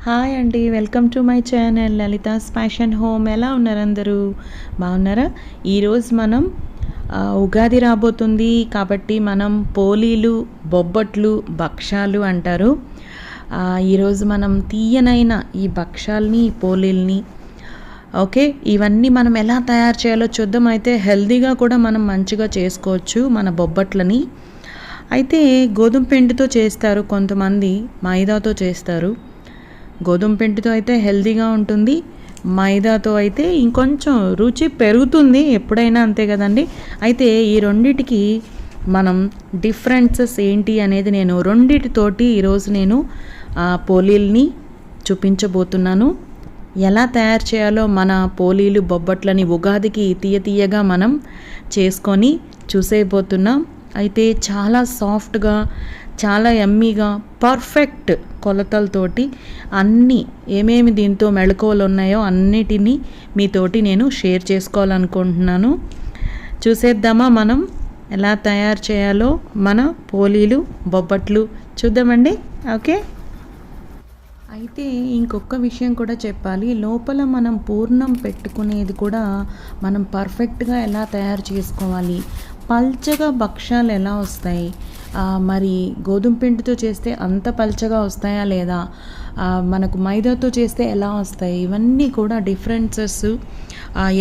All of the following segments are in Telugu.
హాయ్ అండి, welcome to my channel Lalitha's fashion home. ఎలా ఉన్నారు అందరూ? బాగున్నారా? ఈరోజు మనం ఉగాది రాబోతుంది కాబట్టి మనం పోలీలు, బొబ్బట్లు, భక్షాలు అంటారు. ఈరోజు మనం తీయనైన ఈ భక్షాలని, పోలీల్ని ఓకే, ఇవన్నీ మనం ఎలా తయారు చేయాలో చూద్దాం. అయితే హెల్తీగా కూడా మనం మంచిగా చేసుకోవచ్చు మన బొబ్బట్లని. అయితే గోధుమ పిండితో చేస్తారు, కొంతమంది మైదాతో చేస్తారు. గోధుమ పిండితో అయితే హెల్తీగా ఉంటుంది, మైదాతో అయితే ఇంకొంచెం రుచి పెరుగుతుంది, ఎప్పుడైనా అంతే కదండి. అయితే ఈ రెండిటికి మనం డిఫరెన్సెస్ ఏంటి అనేది నేను రెండిటితోటి ఈరోజు నేను పోలీల్ని చూపించబోతున్నాను. ఎలా తయారు చేయాలో మన పోలీలు, బొబ్బట్లని ఉగాదికి తీయగా మనం చేసుకొని చూసేయబోతున్నాం. అయితే చాలా సాఫ్ట్గా, చాలా యమ్మీగా, పర్ఫెక్ట్ కొలతలతోటి అన్నీ ఏమేమి దీంతో మెళకువలు ఉన్నాయో అన్నిటినీ మీతోటి నేను షేర్ చేసుకోవాలనుకుంటున్నాను. చూసేద్దామా మనం ఎలా తయారు చేయాలో మన పోలీలు, బొబ్బట్లు చూద్దామండి. ఓకే, అయితే ఇంకొక విషయం కూడా చెప్పాలి. లోపల మనం పూర్ణం పెట్టుకునేది కూడా మనం పర్ఫెక్ట్గా ఎలా తయారు చేసుకోవాలి, పల్చగా భక్షాలు ఎలా వస్తాయి, మరి గోధుమ పిండితో చేస్తే అంత పల్చగా వస్తాయా లేదా, మనకు మైదాతో చేస్తే ఎలా వస్తాయి, ఇవన్నీ కూడా డిఫరెన్సెస్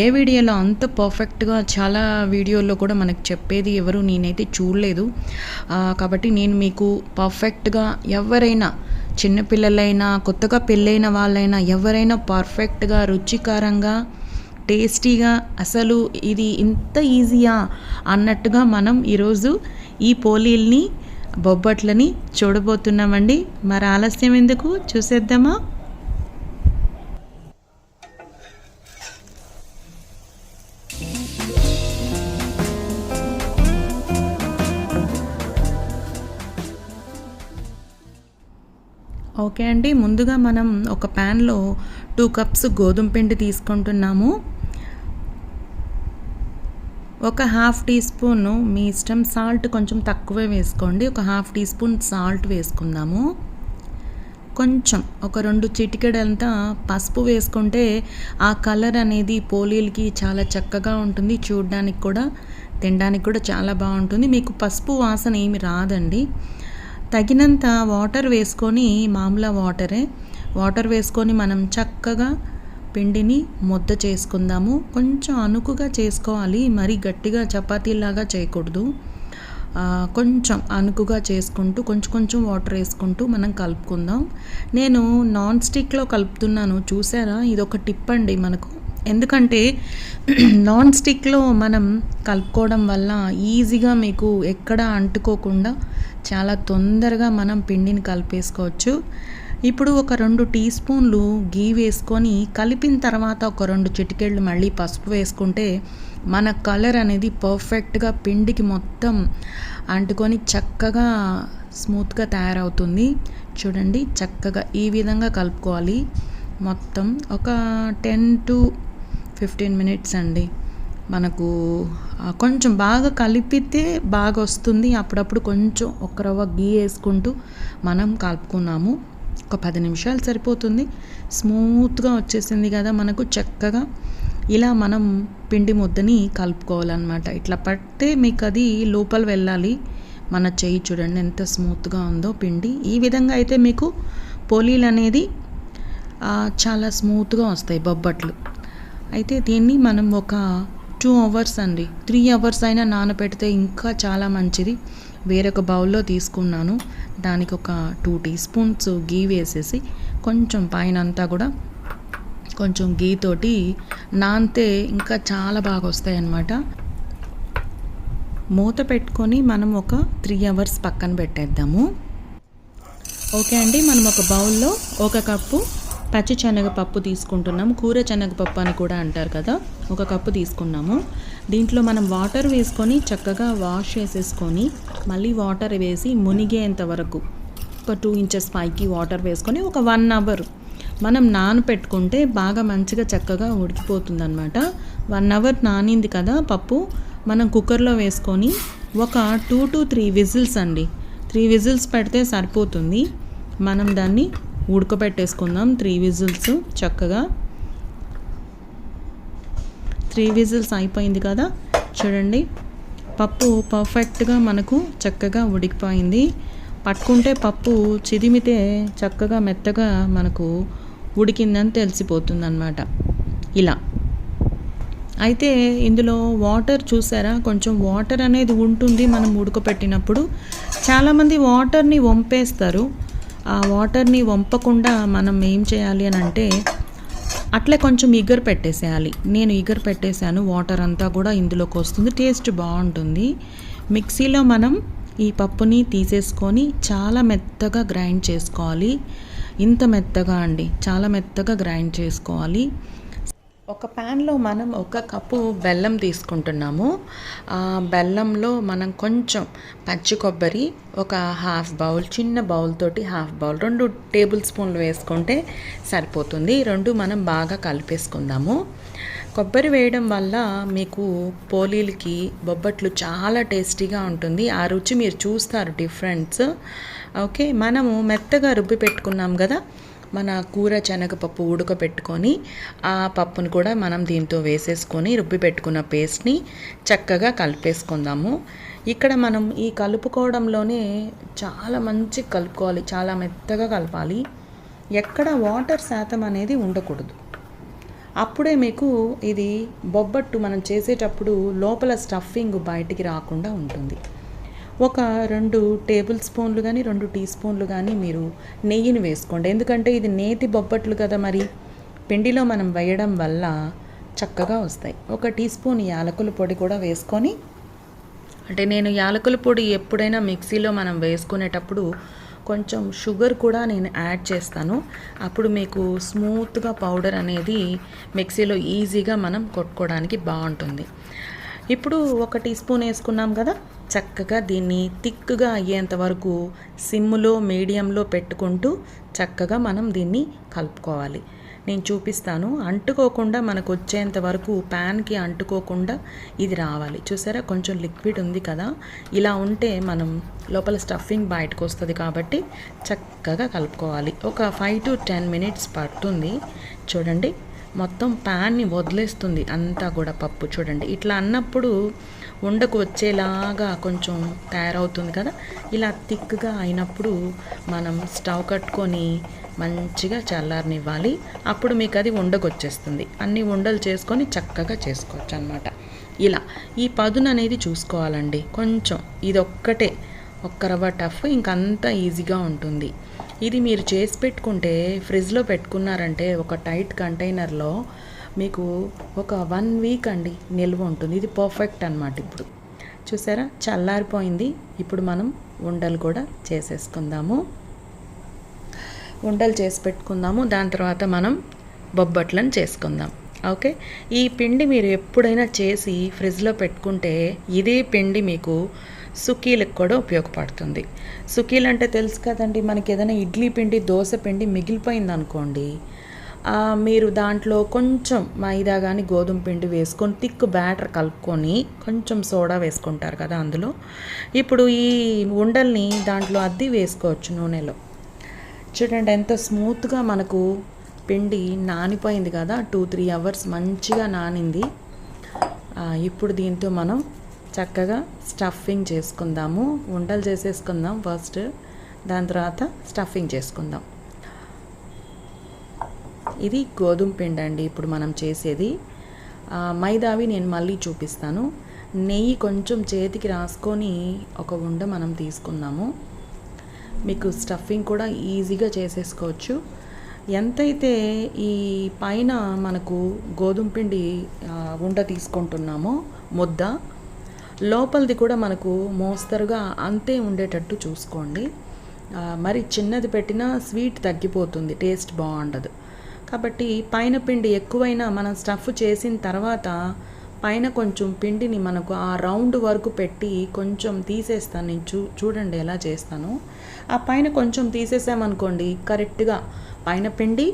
ఏ వీడియోలో అంత పర్ఫెక్ట్గా చాలా వీడియోల్లో కూడా మనకు చెప్పేది ఎవరు నేనైతే చూడలేదు. కాబట్టి నేను మీకు పర్ఫెక్ట్గా ఎవరైనా చిన్నపిల్లలైనా, కొత్తగా పెళ్ళైన వాళ్ళైనా, ఎవరైనా పర్ఫెక్ట్గా, రుచికరంగా, టేస్టీగా, అసలు ఇది ఇంత ఈజీయా అన్నట్టుగా మనం ఈరోజు ఈ పోలీల్ని, బొబ్బట్లని చూడబోతున్నామండి. మరి ఆలస్యం ఎందుకు, చూసేద్దామా? ఓకే అండి, ముందుగా మనం ఒక ప్యాన్లో 2 కప్స్ గోధుమ పిండి తీసుకుంటున్నాము. ఒక హాఫ్ టీ స్పూను, మీ ఇష్టం, సాల్ట్ కొంచెం తక్కువే వేసుకోండి. ఒక హాఫ్ టీ స్పూన్ సాల్ట్ వేసుకుందాము. కొంచెం ఒక 2 చిటికెడంతా పసుపు వేసుకుంటే ఆ కలర్ అనేది పోలీలకి చాలా చక్కగా ఉంటుంది, చూడడానికి కూడా, తినడానికి కూడా చాలా బాగుంటుంది. మీకు పసుపు వాసన ఏమి రాదండి. తగినంత వాటర్ వేసుకొని, మామూలు వాటర్ వేసుకొని మనం చక్కగా పిండిని ముద్ద చేసుకుందాము. కొంచెం అనుకుగా చేసుకోవాలి, మరీ గట్టిగా చపాతీలాగా చేయకూడదు. కొంచెం అనుకుగా చేసుకుంటూ కొంచెం వాటర్ వేసుకుంటూ మనం కలుపుకుందాం. నేను నాన్ స్టిక్లో కలుపుతున్నాను, చూసారా? ఇది ఒక టిప్ అండి మనకు. ఎందుకంటే నాన్ స్టిక్లో మనం కలుపుకోవడం వల్ల ఈజీగా మీకు ఎక్కడ అంటుకోకుండా చాలా తొందరగా మనం పిండిని కలిపేసుకోవచ్చు. ఇప్పుడు ఒక 2 టీ స్పూన్లు గీ వేసుకొని కలిపిన తర్వాత ఒక 2 చిటికెళ్ళు మళ్ళీ పసుపు వేసుకుంటే మన కలర్ అనేది పర్ఫెక్ట్గా పిండికి మొత్తం అంటుకొని చక్కగా స్మూత్గా తయారవుతుంది. చూడండి, చక్కగా ఈ విధంగా కలుపుకోవాలి. మొత్తం ఒక 10 to 15 minutes అండి. మనకు కొంచెం బాగా కలిపితే బాగా వస్తుంది. అప్పుడప్పుడు కొంచెం ఒక రవ్వ గీ వేసుకుంటూ మనం కలుపుకున్నాము. ఒక 10 నిమిషాలు సరిపోతుంది. స్మూత్గా వచ్చేసింది కదా మనకు. చక్కగా ఇలా మనం పిండి ముద్దని కలుపుకోవాలన్నమాట. ఇట్లా పడితే మీకు అది లోపల వెళ్ళాలి. మన చెయ్యి చూడండి ఎంత స్మూత్గా ఉందో పిండి. ఈ విధంగా అయితే మీకు పోలీలు అనేది చాలా స్మూత్గా వస్తాయి, బొబ్బట్లు. అయితే దీన్ని మనం ఒక 2 hours అండి, 3 hours అయినా నానబెడితే ఇంకా చాలా మంచిది. వేరొక బౌల్లో తీసుకున్నాను. దానికి ఒక 2 టీ స్పూన్స్ గీ వేసేసి కొంచెం పైన అంతా కూడా కొంచెం గీ తోటి నానితే ఇంకా చాలా బాగా వస్తాయి అన్నమాట. మూత పెట్టుకొని మనం ఒక 3 hours పక్కన పెట్టేద్దాము. ఓకే అండి, మనం ఒక బౌల్లో 1 కప్పు పచ్చి శనగపప్పు తీసుకుంటున్నాము. కూర శనగపప్పు అని కూడా అంటారు కదా. 1 కప్పు తీసుకున్నాము. దీంట్లో మనం వాటర్ వేసుకొని చక్కగా వాష్ చేసేసుకొని మళ్ళీ వాటర్ వేసి మునిగేంత వరకు ఒక 2 inches పైకి వాటర్ వేసుకొని ఒక 1 hour మనం నానపెట్టుకుంటే బాగా మంచిగా చక్కగా ఉడికిపోతుంది అనమాట. 1 hour నానింది కదా పప్పు, మనం కుక్కర్లో వేసుకొని ఒక 2 to 3 విజిల్స్ అండి, 3 విజిల్స్ పెడితే సరిపోతుంది. మనం దాన్ని ఉడకబెట్టేసుకుందాం 3 విజిల్స్. చక్కగా 3 విజిల్స్ అయిపోయింది కదా, చూడండి పప్పు పర్ఫెక్ట్గా మనకు చక్కగా ఉడికిపోయింది. పట్టుకుంటే పప్పు చిదిమితే చక్కగా మెత్తగా మనకు ఉడికిందని తెలిసిపోతుంది అన్నమాట. ఇలా అయితే ఇందులో వాటర్ చూసారా, కొంచెం వాటర్ అనేది ఉంటుంది మనం ఉడకపెట్టినప్పుడు. చాలామంది వాటర్ని వంపేస్తారు. ఆ వాటర్ని వంపకుండా మనం ఏం చేయాలి అని అంటే అట్లే కొంచెం ఇగర్ పెట్టేసేయాలి. నేను ఇగర్ పెట్టేశాను, వాటర్ అంతా కూడా ఇందులోకి వస్తుంది, టేస్ట్ బాగుంటుంది. మిక్సీలో మనం ఈ పప్పుని తీసేసుకొని చాలా మెత్తగా గ్రైండ్ చేసుకోవాలి. ఇంత మెత్తగా అండి, చాలా మెత్తగా గ్రైండ్ చేసుకోవాలి. ఒక ప్యాన్లో మనం 1 కప్పు బెల్లం తీసుకుంటున్నాము. ఆ బెల్లంలో మనం కొంచెం పచ్చి కొబ్బరి ఒక హాఫ్ బౌల్, చిన్న బౌల్ తోటి హాఫ్ బౌల్, 2 టేబుల్ స్పూన్లు వేసుకుంటే సరిపోతుంది. 2 మనం బాగా కలిపేసుకుందాము. కొబ్బరి వేయడం వల్ల మీకు పోలీలకి బొబ్బట్లు చాలా టేస్టీగా ఉంటుంది. ఆ రుచి మీరు చూస్తారు డిఫరెన్స్. ఓకే, మనము మెత్తగా రుబ్బి పెట్టుకున్నాం కదా మన కూర శనగపప్పు ఉడకబెట్టుకొని, ఆ పప్పును కూడా మనం దీంతో వేసేసుకొని రుబ్బి పెట్టుకున్న పేస్ట్ని చక్కగా కలిపేసుకుందాము. ఇక్కడ మనం ఈ కలుపుకోవడంలోనే చాలా మంచి కలుపుకోవాలి, చాలా మెత్తగా కలపాలి. ఎక్కడ వాటర్ శాతం అనేది ఉండకూడదు. అప్పుడే మీకు ఇది బొబ్బట్టు మనం చేసేటప్పుడు లోపల స్టఫింగ్ బయటికి రాకుండా ఉంటుంది. ఒక 2 టేబుల్ స్పూన్లు కానీ 2 టీ స్పూన్లు కానీ మీరు నెయ్యిని వేసుకోండి. ఎందుకంటే ఇది నేతి బొబ్బట్లు కదా, మరి పిండిలో మనం వేయడం వల్ల చక్కగా వస్తాయి. 1 టీ స్పూన్ యాలకుల పొడి కూడా వేసుకొని, అంటే నేను యాలకుల పొడి ఎప్పుడైనా మిక్సీలో మనం వేసుకునేటప్పుడు కొంచెం షుగర్ కూడా నేను యాడ్ చేస్తాను. అప్పుడు మీకు స్మూత్గా పౌడర్ అనేది మిక్సీలో ఈజీగా మనం కొట్టుకోవడానికి బాగుంటుంది. ఇప్పుడు 1 టీ స్పూన్ వేసుకున్నాం కదా, చక్కగా దీన్ని థిక్గా అయ్యేంత వరకు సిమ్లో మీడియంలో పెట్టుకుంటూ చక్కగా మనం దీన్ని కలుపుకోవాలి. నేను చూపిస్తాను. అంటుకోకుండా మనకు వచ్చేంత వరకు, ప్యాన్కి అంటుకోకుండా ఇది రావాలి. చూసారా, కొంచెం లిక్విడ్ ఉంది కదా, ఇలా ఉంటే మనం లోపల స్టఫింగ్ బయటకు వస్తుంది కాబట్టి చక్కగా కలుపుకోవాలి. ఒక 5 to 10 మినిట్స్ పడుతుంది. చూడండి మొత్తం ప్యాన్ని వదిలేస్తుంది అంతా కూడా పప్పు. చూడండి ఇట్లా అన్నప్పుడు ఉండకు వచ్చేలాగా కొంచెం తయారవుతుంది కదా. ఇలా థిక్గా అయినప్పుడు మనం స్టవ్ కట్టుకొని మంచిగా చల్లారనివ్వాలి. అప్పుడు మీకు అది ఉండకొచ్చేస్తుంది. అన్ని ఉండలు చేసుకొని చక్కగా చేసుకోవచ్చు అన్నమాట. ఇలా ఈ పదును అనేది చూసుకోవాలండి. కొంచెం ఇది ఒక్కటే, ఒక్క రవ్వ టఫ్, ఇంకంతా ఈజీగా ఉంటుంది. ఇది మీరు చేసి పెట్టుకుంటే ఫ్రిడ్జ్లో పెట్టుకున్నారంటే ఒక టైట్ కంటైనర్లో మీకు ఒక 1 వీక్ అండి నిల్వ ఉంటుంది. ఇది పర్ఫెక్ట్ అన్నమాట. ఇప్పుడు చూసారా చల్లారిపోయింది. ఇప్పుడు మనం ఉండలు కూడా చేసేసుకుందాము. ఉండలు చేసి పెట్టుకుందాము. దాని తర్వాత మనం బొబ్బట్లను చేసుకుందాం. ఓకే, ఈ పిండి మీరు ఎప్పుడైనా చేసి ఫ్రిడ్జ్లో పెట్టుకుంటే ఇదే పిండి మీకు సుకీలకు కూడా ఉపయోగపడుతుంది. సుకీలు అంటే తెలుసు కదండి, మనకి ఏదైనా ఇడ్లీ పిండి దోశ పిండి మిగిలిపోయింది అనుకోండి, మీరు దాంట్లో కొంచెం మైదా కానీ గోధుమ పిండి వేసుకొని థిక్ బ్యాటర్ కలుపుకొని కొంచెం సోడా వేసుకుంటారు కదా అందులో. ఇప్పుడు ఈ ఉండల్ని దాంట్లో అద్ది వేసుకోవచ్చు నూనెలో. చూడండి ఎంత స్మూత్గా మనకు పిండి నానిపోయింది కదా, 2-3 అవర్స్ మంచిగా నానింది. ఇప్పుడు దీంతో మనం చక్కగా స్టఫింగ్ చేసుకుందాము. ఉండలు చేసేసుకుందాం ఫస్ట్, దాని తర్వాత స్టఫింగ్ చేసుకుందాం. ఇది గోధుమ పిండి అండి ఇప్పుడు మనం చేసేది. మైదావి నేను మళ్ళీ చూపిస్తాను. నెయ్యి కొంచెం చేతికి రాసుకొని ఒక ఉండ మనం తీసుకుందాము. మీకు స్టఫింగ్ కూడా ఈజీగా చేసేసుకోవచ్చు. ఎంతైతే ఈ పైన మనకు గోధుమ పిండి ఉండ తీసుకుంటున్నామో ముద్ద, లోపలిది కూడా మనకు మోస్తరుగా అంతే ఉండేటట్టు చూసుకోండి. మరి చిన్నది పెట్టినా స్వీట్ తగ్గిపోతుంది, టేస్ట్ బాగుండదు. కాబట్టి పైన పిండి ఎక్కువైనా మనం స్టఫ్ చేసిన తర్వాత పైన కొంచెం పిండిని మనకు ఆ రౌండ్ వరకు పెట్టి కొంచెం తీసేస్తాను. నేను చూడండి ఎలా చేస్తాను. ఆ పైన కొంచెం తీసేసామనుకోండి, కరెక్ట్గా పైన పిండి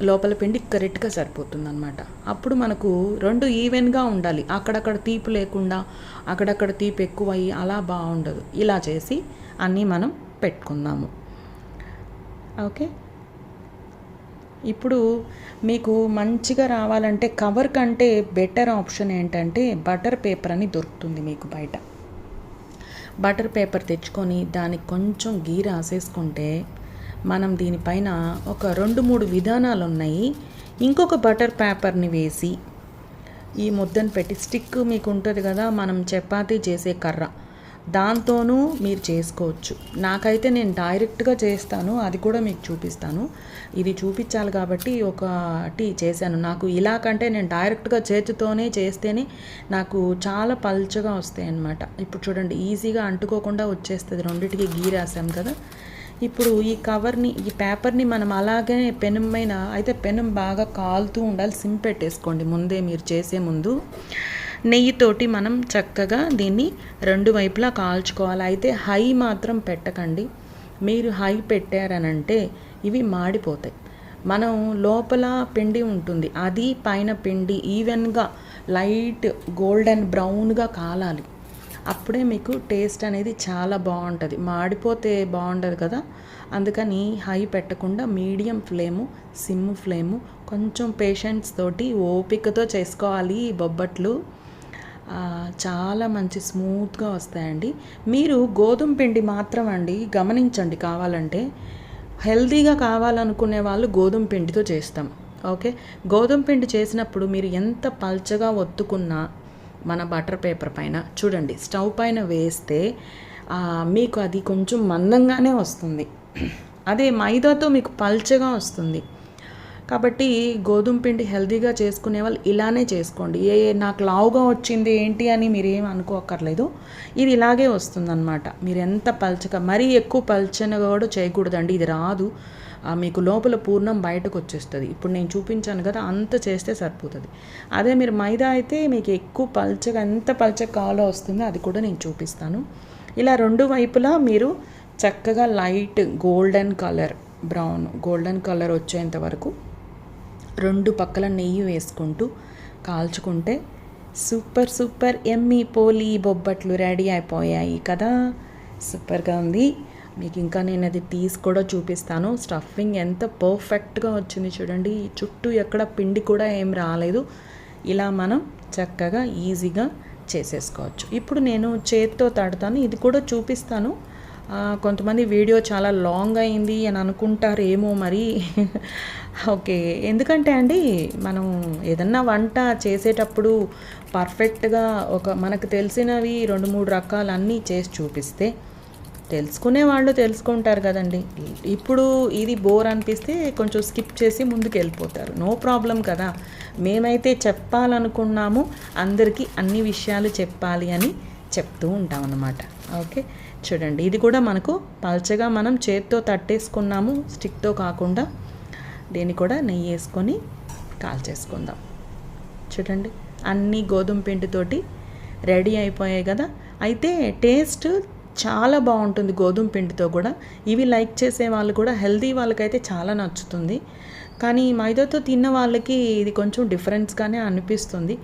లోపల పిండి కరెక్ట్గా సరిపోతుంది అన్నమాట. అప్పుడు మనకు 2 ఈవెన్గా ఉండాలి. అక్కడక్కడ తీపి లేకుండా అక్కడక్కడ తీపి ఎక్కువయ్యి అలా బాగుండదు. ఇలా చేసి అన్నీ మనం పెట్టుకుందాము. ఓకే, ఇప్పుడు మీకు మంచిగా రావాలంటే కవర్ కంటే బెటర్ ఆప్షన్ ఏంటంటే బటర్ పేపర్ అని దొరుకుతుంది మీకు బయట. బటర్ పేపర్ తెచ్చుకొని దానికి కొంచెం గీ రాసేసుకుంటే మనం దీనిపైన ఒక 2-3 విధానాలు ఉన్నాయి. ఇంకొక బటర్ పేపర్ని వేసి ఈ ముద్దను పెట్టి స్టిక్ మీకు ఉంటుంది కదా, మనం చపాతీ చేసే కర్ర, దాంతోనూ మీరు చేసుకోవచ్చు. నాకైతే నేను డైరెక్ట్గా చేస్తాను, అది కూడా మీకు చూపిస్తాను. ఇది చూపించాలి కాబట్టి ఒకటి చేశాను. నాకు ఇలా కంటే నేను డైరెక్ట్గా చేతితోనే చేస్తేనే నాకు చాలా పల్చగా వస్తాయి అన్నమాట. ఇప్పుడు చూడండి, ఈజీగా అంటుకోకుండా వచ్చేస్తుంది. రెండిటికి గీ రాసాం కదా. ఇప్పుడు ఈ కవర్ని, ఈ పేపర్ని మనం అలాగే పెనం పైన, అయితే పెనం బాగా కాలుతూ ఉండాలి. సిమ్ పెట్టేసుకోండి ముందే, మీరు చేసే ముందు నెయ్యితోటి మనం చక్కగా దీన్ని 2 వైపులా కాల్చుకోవాలి. అయితే హై మాత్రం పెట్టకండి. మీరు హై పెట్టారనంటే ఇవి మాడిపోతాయి. మనం లోపల పిండి ఉంటుంది, అది పైన పిండి ఈవెన్గా లైట్ గోల్డెన్ బ్రౌన్గా కాలాలి. అప్పుడే మీకు టేస్ట్ అనేది చాలా బాగుంటుంది. మాడిపోతే బాగుండదు కదా, అందుకని హై పెట్టకుండా మీడియం ఫ్లేము, సిమ్ ఫ్లేము, కొంచెం పేషెన్స్ తోటి ఓపికతో చేసుకోవాలి ఈ బొబ్బట్లు. చాలా మంచి స్మూత్గా వస్తాయండి. మీరు గోధుమ పిండి మాత్రం అండి గమనించండి, కావాలంటే హెల్తీగా కావాలనుకునే వాళ్ళు గోధుమ పిండితో చేస్తాం. ఓకే, గోధుమ పిండి చేసినప్పుడు మీరు ఎంత పల్చగా ఒత్తుకున్నా మన బటర్ పేపర్ పైన చూడండి, స్టవ్ పైన వేస్తే మీకు అది కొంచెం మందంగానే వస్తుంది. అదే మైదాతో మీకు పల్చగా వస్తుంది. కాబట్టి గోధుమ పిండి హెల్తీగా చేసుకునే వాళ్ళు ఇలానే చేసుకోండి. నాకు లావుగా వచ్చింది ఏంటి అని మీరు ఏం అనుకోకర్లేదు, ఇది ఇలాగే వస్తుందన్నమాట. మీరు ఎంత పల్చగా, మరీ ఎక్కువ పల్చనగా కూడా చేయకూడదండి, ఇది రాదు. మీకు లోపల పూర్ణం బయటకు వచ్చేస్తుంది. ఇప్పుడు నేను చూపించాను కదా, అంత చేస్తే సరిపోతుంది. అదే మీరు మైదా అయితే మీకు ఎక్కువ పల్చగా, ఎంత పల్చగా కావాలో వస్తుందో అది కూడా నేను చూపిస్తాను. ఇలా 2 వైపులా మీరు చక్కగా light golden colour, brown golden colour వచ్చేంత వరకు 2 పక్కల నెయ్యి వేసుకుంటూ కాల్చుకుంటే సూపర్ సూపర్ ఎమ్మీ పోలీ బొబ్బట్లు రెడీ అయిపోయాయి కదా. సూపర్గా ఉంది. మీకు ఇంకా నేను అది తీసి కూడా చూపిస్తాను. స్టఫింగ్ ఎంత పర్ఫెక్ట్గా వచ్చింది చూడండి, చుట్టూ ఎక్కడ పిండి కూడా ఏం రాలేదు. ఇలా మనం చక్కగా ఈజీగా చేసేసుకోవచ్చు. ఇప్పుడు నేను చేత్తో తడతాను, ఇది కూడా చూపిస్తాను. కొంతమంది వీడియో చాలా లాంగ్ అయింది అని అనుకుంటారేమో మరి. ఓకే, ఎందుకంటే అండి మనం ఏదన్నా వంట చేసేటప్పుడు పర్ఫెక్ట్గా మనకు తెలిసినవి 2-3 రకాలు అన్నీ చేసి చూపిస్తే తెలుసుకునే వాళ్ళు తెలుసుకుంటారు కదండి. ఇప్పుడు ఇది బోర్ అనిపిస్తే కొంచెం స్కిప్ చేసి ముందుకు వెళ్ళిపోతారు, నో ప్రాబ్లం కదా. మేమైతే చెప్పాలనుకున్నాము, అందరికీ అన్ని విషయాలు చెప్పాలి అని చెప్తూ ఉంటాం అన్నమాట. ఓకే, చూడండి, ఇది కూడా మనకు పల్చగా మనం చేత్తో తట్టేసుకున్నాము, స్టిక్తో కాకుండా. దీన్ని కూడా నెయ్యి వేసుకొని కాల్చేసుకుందాం. చూడండి, అన్నీ గోధుమ పిండితోటి రెడీ అయిపోయాయి కదా. అయితే టేస్ట్ చాలా బాగుంటుంది గోధుమ పిండితో కూడా. ఇవి లైక్ చేసే వాళ్ళు కూడా, హెల్దీ వాళ్ళకైతే చాలా నచ్చుతుంది. కానీ మైదాతో తిన్న వాళ్ళకి ఇది కొంచెం డిఫరెన్స్గానే అనిపిస్తుంది.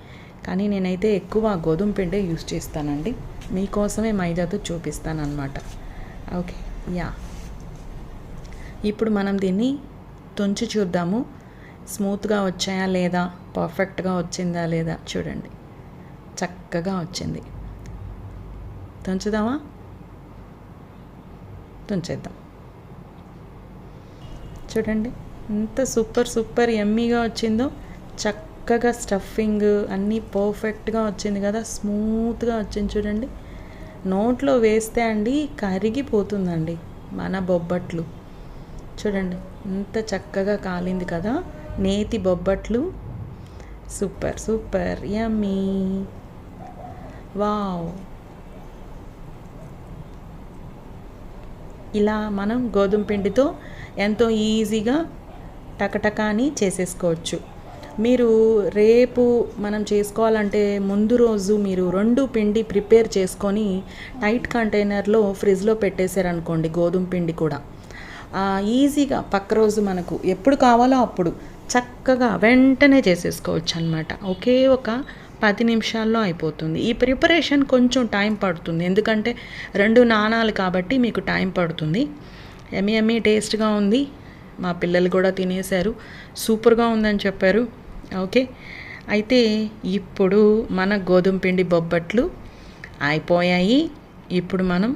కానీ నేనైతే ఎక్కువ గోధుమ పిండే యూస్ చేస్తానండి. మీకోసమే మైదాతో చూపిస్తాను అన్నమాట. Okay, yeah. ఇప్పుడు మనం దీన్ని తుంచి చూద్దాము, స్మూత్గా వచ్చాయా లేదా, పర్ఫెక్ట్గా వచ్చిందా లేదా. చూడండి, చక్కగా వచ్చింది. తుంచుదామా? తుంచేద్దాం. చూడండి ఎంత సూపర్ సూపర్ ఎమ్మీగా వచ్చిందో. చక్కగా స్టఫింగ్ అన్నీ పర్ఫెక్ట్గా వచ్చింది కదా, స్మూత్గా వచ్చింది. చూడండి, నోట్లో వేస్తే అండి కరిగిపోతుందండి మన బొబ్బట్లు. చూడండి ఎంత చక్కగా కాలింది కదా నేతి bobbatlu. Super super yummy. Wow. ఇలా మనం గోధుమ పిండితో ఎంతో ఈజీగా టకటకాని చేసేసుకోవచ్చు. మీరు రేపు మనం చేసుకోవాలంటే ముందు రోజు మీరు 2 పిండి ప్రిపేర్ చేసుకొని టైట్ కంటైనర్లో ఫ్రిడ్జ్లో పెట్టేశారనుకోండి, గోధుమ పిండి కూడా ఈజీగా పక్క రోజు మనకు ఎప్పుడు కావాలో అప్పుడు చక్కగా వెంటనే చేసేసుకోవచ్చు అన్నమాట. ఒకే ఒక 10 నిమిషాల్లో అయిపోతుంది. ఈ ప్రిపరేషన్ కొంచెం టైం పడుతుంది, ఎందుకంటే 2 నాణాలు కాబట్టి మీకు టైం పడుతుంది. ఎమ్మీ టేస్ట్గా ఉంది. మా పిల్లలు కూడా తినేశారు, సూపర్గా ఉందని చెప్పారు. ఓకే, అయితే ఇప్పుడు మన గోధుమ పిండి బొబ్బట్లు అయిపోయాయి. ఇప్పుడు మనం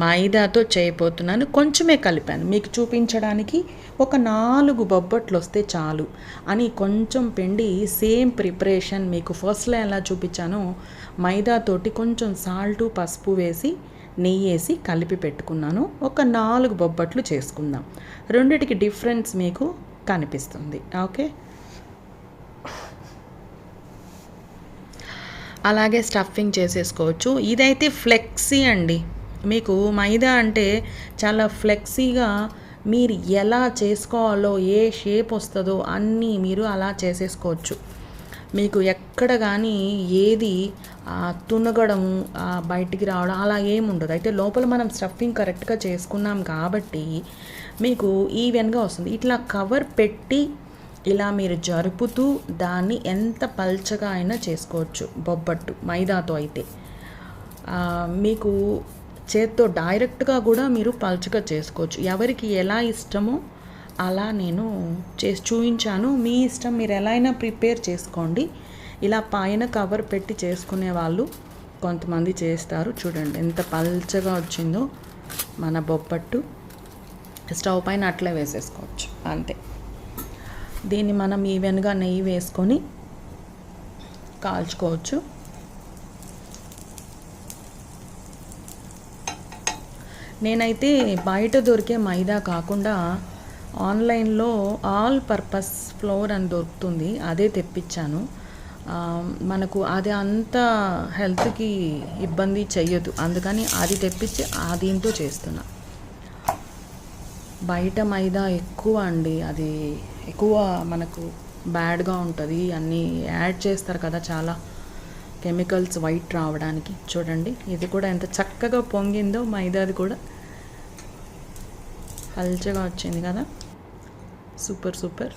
మైదాతో చేయబోతున్నాను. కొంచెమే కలిపాను మీకు చూపించడానికి. ఒక 4 బొబ్బట్లు వస్తే చాలు అని కొంచెం పిండి, సేమ్ ప్రిపరేషన్ మీకు ఫస్ట్లో ఎలా చూపించానో మైదాతోటి కొంచెం సాల్టు పసుపు వేసి నెయ్యి వేసి కలిపి పెట్టుకున్నాను. ఒక 4 బొబ్బట్లు చేసుకుందాం. రెండిటికి డిఫరెన్స్ మీకు కనిపిస్తుంది. ఓకే, అలాగే స్టఫింగ్ చేసేసుకోవచ్చు. ఇదైతే ఫ్లెక్సీ అండి. మీకు మైదా అంటే చాలా ఫ్లెక్సీగా మీరు ఎలా చేసుకోవాలో, ఏ షేప్ వస్తుందో అన్నీ మీరు అలా చేసేసుకోవచ్చు. మీకు ఎక్కడ కానీ ఏది తునగడం, బయటికి రావడం అలా ఏముండదు. అయితే లోపల మనం స్టఫింగ్ కరెక్ట్గా చేసుకున్నాం కాబట్టి మీకు ఈవెన్గా వస్తుంది. ఇట్లా కవర్ పెట్టి ఇలా మీరు జరుపుతూ దాన్ని ఎంత పల్చగా అయినా చేసుకోవచ్చు బొబ్బట్టు మైదాతో అయితే. మీకు చేత్తో డైరెక్ట్గా కూడా మీరు పల్చగా చేసుకోవచ్చు. ఎవరికి ఎలా ఇష్టమో అలా నేను చేసి చూపించాను. మీ ఇష్టం, మీరు ఎలా అయినా ప్రిపేర్ చేసుకోండి. ఇలా పైన కవర్ పెట్టి చేసుకునే వాళ్ళు కొంతమంది చేస్తారు. చూడండి ఎంత పల్చగా వచ్చిందో మన బొబ్బట్టు. స్టవ్ పైన అట్లే వేసేసుకోవచ్చు అంతే. దీన్ని మనం ఈవెన్గా నెయ్యి వేసుకొని కాల్చుకోవచ్చు. నేనైతే బయట దొరికే మైదా కాకుండా ఆన్లైన్లో ఆల్ పర్పస్ ఫ్లోర్ అని దొరుకుతుంది, అదే తెప్పించాను. మనకు అది అంత హెల్త్కి ఇబ్బంది చెయ్యదు, అందుకని అది తెప్పించి దీంతో చేస్తున్నా. బయట మైదా ఎక్కువ అండి, అది ఎక్కువ మనకు బ్యాడ్గా ఉంటుంది. అన్నీ యాడ్ చేస్తారు కదా, చాలా కెమికల్స్ వైట్ రావడానికి. చూడండి ఇది కూడా ఎంత చక్కగా పొంగిందో, మైదాది కూడా పల్చగా వచ్చింది కదా, సూపర్ సూపర్.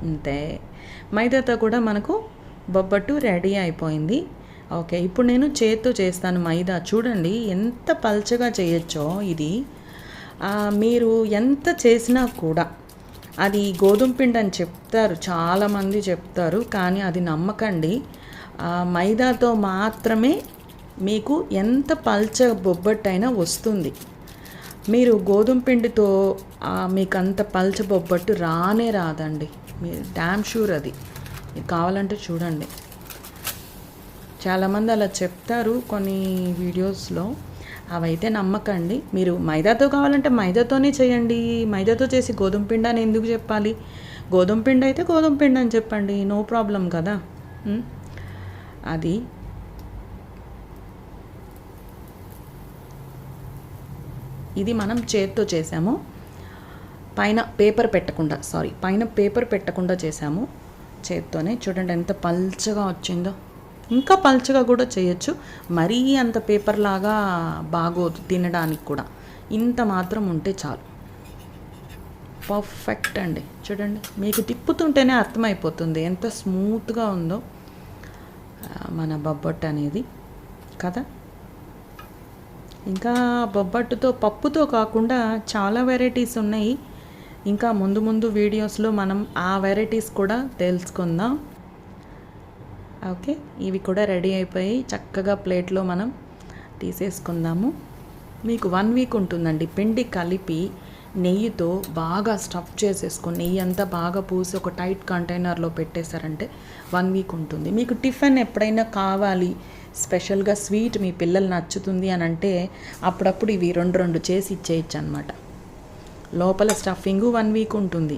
అంతే, మైదాతో కూడా మనకు బొబ్బట్టు రెడీ అయిపోయింది. ఓకే, ఇప్పుడు నేను చేత్తో చేస్తాను మైదా. చూడండి ఎంత పల్చగా చేయొచ్చో ఇది. మీరు ఎంత చేసినా కూడా అది గోధుమ పిండి అని చెప్తారు, చాలామంది చెప్తారు, కానీ అది నమ్మకండి. మైదాతో మాత్రమే మీకు ఎంత పల్చ బొబ్బట్టు అయినా వస్తుంది. మీరు గోధుమ పిండితో మీకు అంత పల్చ బొబ్బట్టు రానే రాదండి, మీరు డామ్ షూర్. అది మీరు కావాలంటే చూడండి, చాలామంది అలా చెప్తారు కొన్ని వీడియోస్లో, అవైతే నమ్మకండి. మీరు మైదాతో కావాలంటే మైదాతోనే చేయండి. మైదాతో చేసి గోధుమ పిండి అని ఎందుకు చెప్పాలి? గోధుమ పిండి అయితే గోధుమ పిండి అని చెప్పండి, నో ప్రాబ్లం కదా. అది ఇది మనం చేత్తో చేసాము, పైన పేపర్ పెట్టకుండా చేసాము చేత్తోనే. చూడండి ఎంత పల్చగా వచ్చిందో. ఇంకా పల్చగా కూడా చేయొచ్చు, మరీ అంత పేపర్ లాగా బాగోదు తినడానికి కూడా. ఇంత మాత్రం ఉంటే చాలు, పర్ఫెక్ట్ అండి. చూడండి మీకు తిప్పుతుంటేనే అర్థమైపోతుంది ఎంత స్మూత్గా ఉందో మన బొబ్బట్టు అనేది కదా. ఇంకా బొబ్బట్టుతో పప్పుతో కాకుండా చాలా వెరైటీస్ ఉన్నాయి. ఇంకా ముందు ముందు వీడియోస్లో మనం ఆ వెరైటీస్ కూడా తెలుసుకుందాం. ఓకే, ఇవి కూడా రెడీ అయిపోయి చక్కగా ప్లేట్లో మనం తీసేసుకుందాము. మీకు 1 వీక్ ఉంటుందండి. పిండి కలిపి నెయ్యితో బాగా స్టఫ్ చేసేసుకొని నెయ్యి అంతా బాగా పూసి ఒక టైట్ కంటైనర్లో పెట్టేశారంటే 1 వీక్ ఉంటుంది. మీకు టిఫిన్ ఎప్పుడైనా కావాలి, స్పెషల్గా స్వీట్ మీ పిల్లలు నచ్చుతుంది అని అంటే అప్పుడప్పుడు ఇవి 2 చేసి ఇచ్చేయచ్చు అనమాట. లోపల స్టఫింగు 1 వీక్ ఉంటుంది.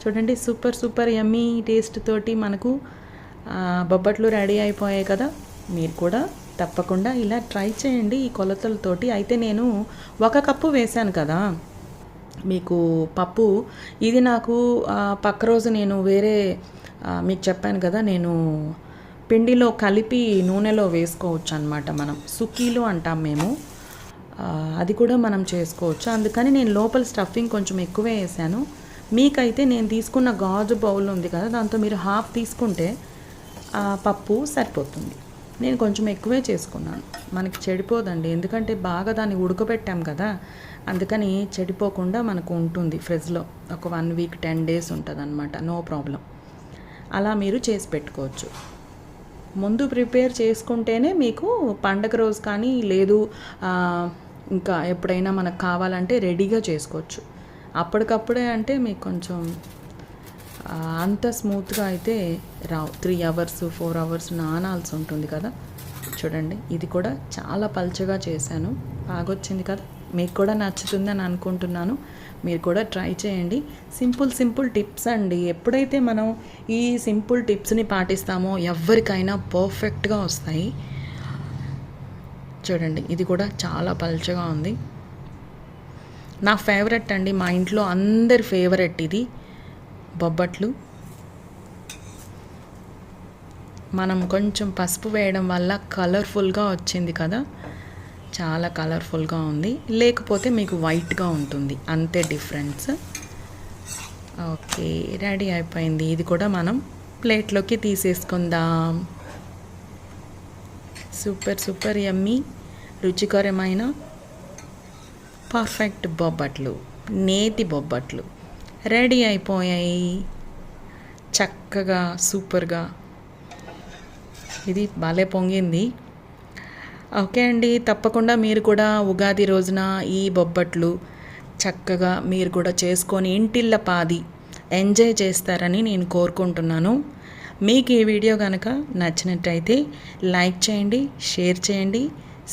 చూడండి సూపర్ సూపర్ యమ్మీ టేస్ట్ తోటి మనకు బొబ్బట్లు రెడీ అయిపోయాయి కదా. మీరు కూడా తప్పకుండా ఇలా ట్రై చేయండి ఈ కొలతలతోటి. అయితే నేను 1 కప్పు వేశాను కదా మీకు పప్పు. ఇది నాకు పక్క రోజు నేను వేరే మీకు చెప్పాను కదా, నేను పిండిలో కలిపి నూనెలో వేసుకోవచ్చు అనమాట. మనం సుక్కీలు అంటాం మేము, అది కూడా మనం చేసుకోవచ్చు. అందుకని నేను లోపల స్టఫింగ్ కొంచెం ఎక్కువే వేసాను. మీకైతే నేను తీసుకున్న గాజు బౌల్ ఉంది కదా, దాంతో మీరు హాఫ్ తీసుకుంటే పప్పు సరిపోతుంది. నేను కొంచెం ఎక్కువే చేసుకున్నాను, మనకి చెడిపోదండి, ఎందుకంటే బాగా దాన్ని ఉడకబెట్టాం కదా అందుకని చెడిపోకుండా మనకు ఉంటుంది ఫ్రిడ్జ్లో. ఒక 1 వీక్ 10 డేస్ ఉంటుంది అనమాట, నో ప్రాబ్లం. అలా మీరు చేసి పెట్టుకోవచ్చు. ముందు ప్రిపేర్ చేసుకుంటేనే మీకు పండగ రోజు కానీ లేదు ఇంకా ఎప్పుడైనా మనకు కావాలంటే రెడీగా చేసుకోవచ్చు. అప్పటికప్పుడే అంటే మీకు కొంచెం అంత స్మూత్గా అయితే రావు. 3 అవర్స్ 4 అవర్స్ నానాల్సి ఉంటుంది కదా. చూడండి, ఇది కూడా చాలా పల్చగా చేశాను, బాగొచ్చింది కదా. మీకు కూడా నచ్చుతుందని అనుకుంటున్నాను. మీరు కూడా ట్రై చేయండి. సింపుల్ టిప్స్ అండి. ఎప్పుడైతే మనం ఈ సింపుల్ టిప్స్ని పాటిస్తామో ఎవరికైనా పర్ఫెక్ట్గా వస్తాయి. చూడండి, ఇది కూడా చాలా పల్చగా ఉంది. నా ఫేవరెట్ అండి, మా ఇంట్లో అందరి ఫేవరెట్ ఇది బొబ్బట్లు. మనం కొంచెం పసుపు వేయడం వల్ల కలర్ఫుల్గా వచ్చింది కదా, చాలా కలర్ఫుల్గా ఉంది. లేకపోతే మీకు వైట్గా ఉంటుంది, అంతే డిఫరెన్స్. ఓకే, రెడీ అయిపోయింది. ఇది కూడా మనం ప్లేట్లోకి తీసేసుకుందాం. సూపర్ యమ్మీ, రుచికరమైన పర్ఫెక్ట్ బొబ్బట్లు, నేతి బొబ్బట్లు రెడీ అయిపోయాయి చక్కగా, సూపర్గా. ఇది భలే పొంగింది. ఓకే అండి, తప్పకుండా మీరు కూడా ఉగాది రోజున ఈ బొబ్బట్లు చక్కగా మీరు కూడా చేసుకొని ఇంటిల్లపాది ఎంజాయ్ చేస్తారని నేను కోరుకుంటున్నాను. మీకు ఈ వీడియో కనుక నచ్చినట్టయితే లైక్ చేయండి, షేర్ చేయండి,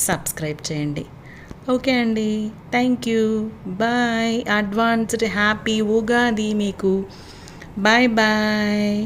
సబ్స్క్రైబ్ చేయండి. ఓకే అండి, thank you, bye. Advanced happy Ugadi మీకు. Bye bye.